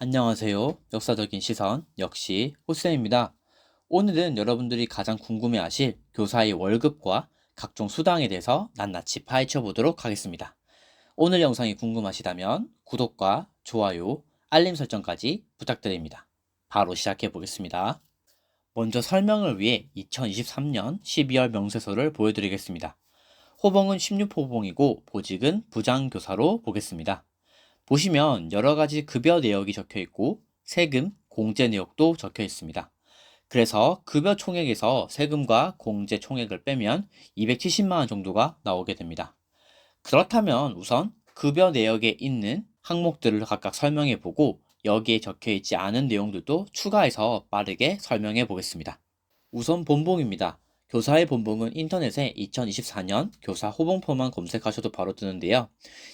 안녕하세요. 역사적인 시선, 역시 호쌤입니다. 오늘은 여러분들이 가장 궁금해하실 교사의 월급과 각종 수당에 대해서 낱낱이 파헤쳐 보도록 하겠습니다. 오늘 영상이 궁금하시다면 구독과 좋아요, 알림 설정까지 부탁드립니다. 바로 시작해 보겠습니다. 먼저 설명을 위해 2023년 12월 명세서를 보여드리겠습니다. 호봉은 16호봉이고 보직은 부장교사로 보겠습니다. 보시면 여러 가지 급여 내역이 적혀 있고 세금, 공제 내역도 적혀 있습니다. 그래서 급여 총액에서 세금과 공제 총액을 빼면 270만 원 정도가 나오게 됩니다. 그렇다면 우선 급여 내역에 있는 항목들을 각각 설명해 보고 여기에 적혀 있지 않은 내용들도 추가해서 빠르게 설명해 보겠습니다. 우선 본봉입니다. 교사의 본봉은 인터넷에 2024년 교사 호봉표만 검색하셔도 바로 뜨는데요.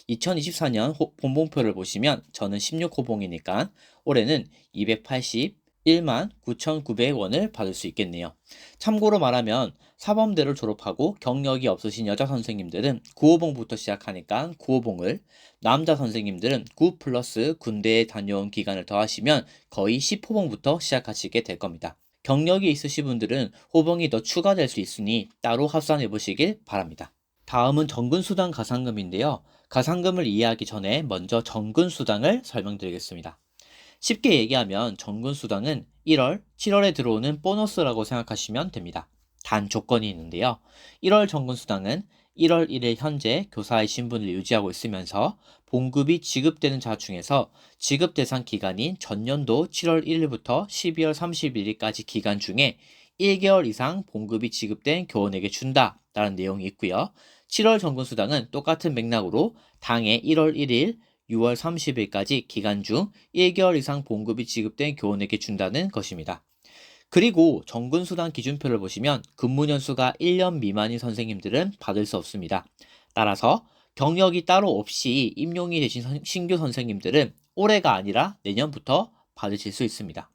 2024년 본봉표를 보시면 저는 16호봉이니까 올해는 281만 9,900원을 받을 수 있겠네요. 참고로 말하면 사범대를 졸업하고 경력이 없으신 여자 선생님들은 9호봉부터 시작하니까 9호봉을, 남자 선생님들은 9 플러스 군대에 다녀온 기간을 더하시면 거의 10호봉부터 시작하시게 될 겁니다. 경력이 있으신 분들은 호봉이 더 추가될 수 있으니 따로 합산해 보시길 바랍니다. 다음은 정근수당 가산금인데요. 가산금을 이해하기 전에 먼저 정근수당을 설명드리겠습니다. 쉽게 얘기하면 정근수당은 1월, 7월에 들어오는 보너스라고 생각하시면 됩니다. 단 조건이 있는데요. 1월 정근수당은 1월 1일 현재 교사의 신분을 유지하고 있으면서 봉급이 지급되는 자 중에서 지급 대상 기간인 전년도 7월 1일부터 12월 31일까지 기간 중에 1개월 이상 봉급이 지급된 교원에게 준다라는 내용이 있고요. 7월 정근수당은 똑같은 맥락으로 당해 1월 1일, 6월 30일까지 기간 중 1개월 이상 봉급이 지급된 교원에게 준다는 것입니다. 그리고 정근수당 기준표를 보시면 근무년수가 1년 미만인 선생님들은 받을 수 없습니다. 따라서 경력이 따로 없이 임용이 되신 신규 선생님들은 올해가 아니라 내년부터 받으실 수 있습니다.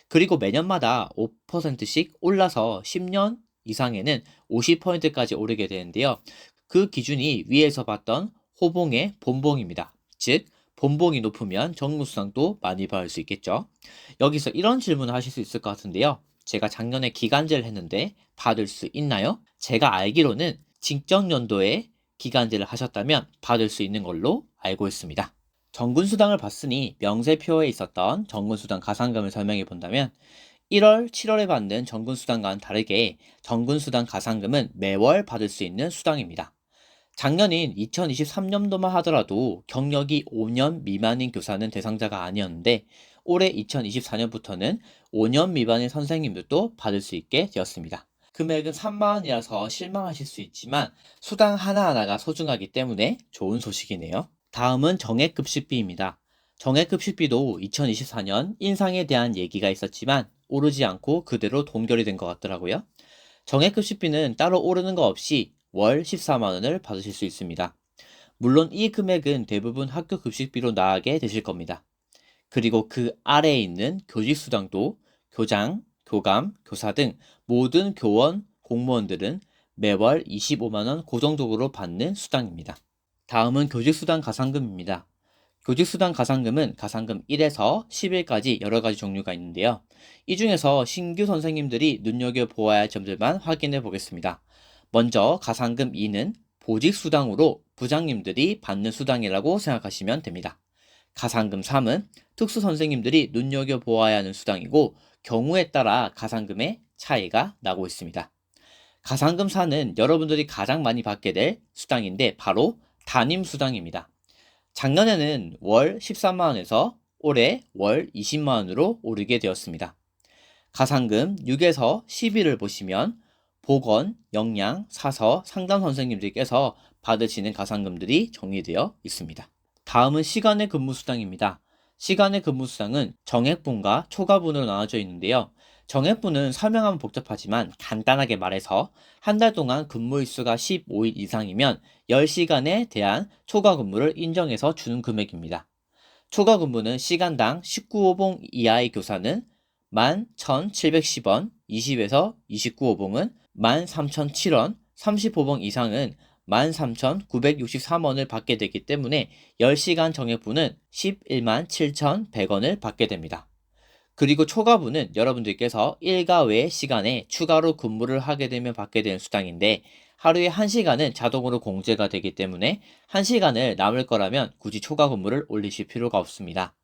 그리고 매년마다 5%씩 올라서 10년 이상에는 50%까지 오르게 되는데요. 그 기준이 위에서 봤던 호봉의 본봉입니다. 즉 본봉이 높으면 정근수당도 많이 받을 수 있겠죠. 여기서 이런 질문을 하실 수 있을 것 같은데요. 제가 작년에 기간제를 했는데 받을 수 있나요? 제가 알기로는 직전 연도에 기간제를 하셨다면 받을 수 있는 걸로 알고 있습니다. 정근수당을 받으니 명세표에 있었던 정근수당 가산금을 설명해 본다면 1월, 7월에 받는 정근수당과는 다르게 정근수당 가산금은 매월 받을 수 있는 수당입니다. 작년인 2023년도만 하더라도 경력이 5년 미만인 교사는 대상자가 아니었는데 올해 2024년부터는 5년 미만인 선생님들도 받을 수 있게 되었습니다. 금액은 3만 원이라서 실망하실 수 있지만 수당 하나하나가 소중하기 때문에 좋은 소식이네요. 다음은 정액급식비입니다. 정액급식비도 2024년 인상에 대한 얘기가 있었지만 오르지 않고 그대로 동결이 된 것 같더라고요. 정액급식비는 따로 오르는 거 없이 월 14만 원을 받으실 수 있습니다. 물론 이 금액은 대부분 학교 급식비로 나가게 되실 겁니다. 그리고 그 아래에 있는 교직수당도 교장, 교감, 교사 등 모든 교원, 공무원들은 매월 25만 원 고정적으로 받는 수당입니다. 다음은 교직수당 가산금입니다. 교직수당 가산금은 가산금 1에서 10일까지 여러 가지 종류가 있는데요. 이 중에서 신규 선생님들이 눈여겨보아야 할 점들만 확인해 보겠습니다. 먼저 가산금 2는 보직수당으로 부장님들이 받는 수당이라고 생각하시면 됩니다. 가산금 3은 특수 선생님들이 눈여겨보아야 하는 수당이고 경우에 따라 가산금의 차이가 나고 있습니다. 가산금 4는 여러분들이 가장 많이 받게 될 수당인데 바로 담임수당입니다. 작년에는 월 13만 원에서 올해 월 20만 원으로 오르게 되었습니다. 가산금 6에서 11을 보시면 보건, 영양, 사서, 상담 선생님들께서 받으시는 가산금들이 정리되어 있습니다. 다음은 시간의 근무수당입니다. 시간의 근무수당은 정액분과 초과분으로 나눠져 있는데요. 정액분은 설명하면 복잡하지만 간단하게 말해서 한 달 동안 근무 일수가 15일 이상이면 10시간에 대한 초과 근무를 인정해서 주는 금액입니다. 초과 근무는 시간당 19호봉 이하의 교사는 11,710원, 20에서 29호봉은 13,007원, 30호봉 이상은 13,963원을 받게 되기 때문에 10시간 정액분은 11만 7,100원을 받게 됩니다. 그리고 초과분은 여러분들께서 일과 외 시간에 추가로 근무를 하게 되면 받게 되는 수당인데 하루에 1시간은 자동으로 공제가 되기 때문에 1시간을 남을 거라면 굳이 초과 근무를 올리실 필요가 없습니다.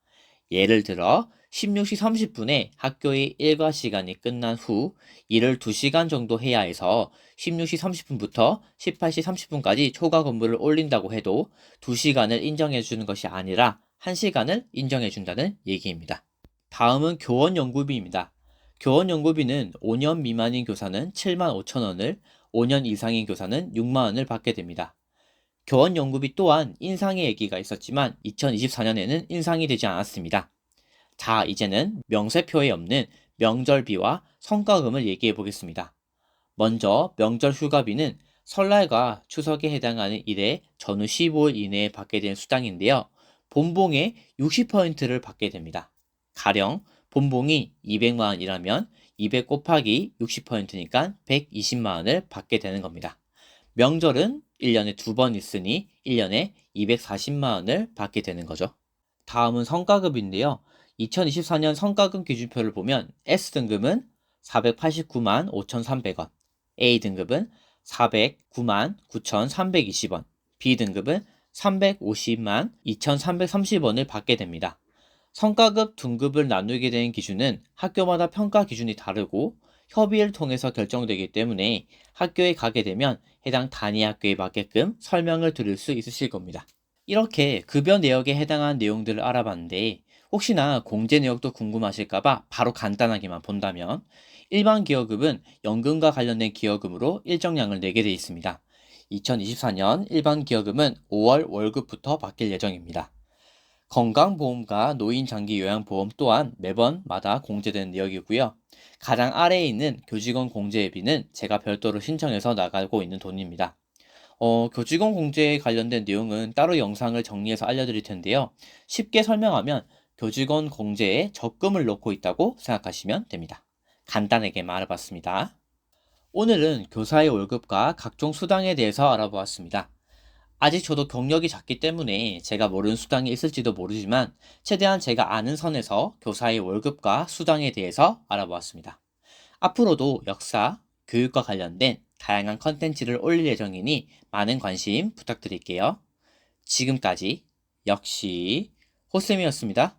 예를 들어 16시 30분에 학교의 일과 시간이 끝난 후 일을 2시간 정도 해야 해서 16시 30분부터 18시 30분까지 초과 근무를 올린다고 해도 2시간을 인정해 주는 것이 아니라 1시간을 인정해 준다는 얘기입니다. 다음은 교원연구비입니다. 교원연구비는 5년 미만인 교사는 7만 5천 원을, 5년 이상인 교사는 6만 원을 받게 됩니다. 교원연구비 또한 인상의 얘기가 있었지만 2024년에는 인상이 되지 않았습니다. 자, 이제는 명세표에 없는 명절비와 성과금을 얘기해 보겠습니다. 먼저 명절 휴가비는 설날과 추석에 해당하는 일에 전후 15일 이내에 받게 된 수당인데요. 본봉의 60%를 받게 됩니다. 가령 본봉이 200만 원이라면 200 곱하기 60%니까 120만 원을 받게 되는 겁니다. 명절은 1년에 2번 있으니 1년에 240만 원을 받게 되는 거죠. 다음은 성과급인데요. 2024년 성과급 기준표를 보면 S등급은 489만 5,300원, A등급은 409만 9,320원, B등급은 350만 2,330원을 받게 됩니다. 성과급 등급을 나누게 된 기준은 학교마다 평가 기준이 다르고 협의를 통해서 결정되기 때문에 학교에 가게 되면 해당 단위 학교에 맞게끔 설명을 드릴 수 있으실 겁니다. 이렇게 급여 내역에 해당한 내용들을 알아봤는데 혹시나 공제 내역도 궁금하실까봐 바로 간단하게만 본다면 일반 기여급은 연금과 관련된 기여금으로 일정량을 내게 되어 있습니다. 2024년 일반 기여금은 5월 월급부터 바뀔 예정입니다. 건강보험과 노인장기요양보험 또한 매번마다 공제되는 내역이고요. 가장 아래에 있는 교직원 공제비는 제가 별도로 신청해서 나가고 있는 돈입니다. 교직원 공제에 관련된 내용은 따로 영상을 정리해서 알려드릴 텐데요. 쉽게 설명하면 교직원 공제에 적금을 넣고 있다고 생각하시면 됩니다. 간단하게 말해봤습니다. 오늘은 교사의 월급과 각종 수당에 대해서 알아보았습니다. 아직 저도 경력이 작기 때문에 제가 모르는 수당이 있을지도 모르지만 최대한 제가 아는 선에서 교사의 월급과 수당에 대해서 알아보았습니다. 앞으로도 역사, 교육과 관련된 다양한 컨텐츠를 올릴 예정이니 많은 관심 부탁드릴게요. 지금까지 역시 호쌤이었습니다.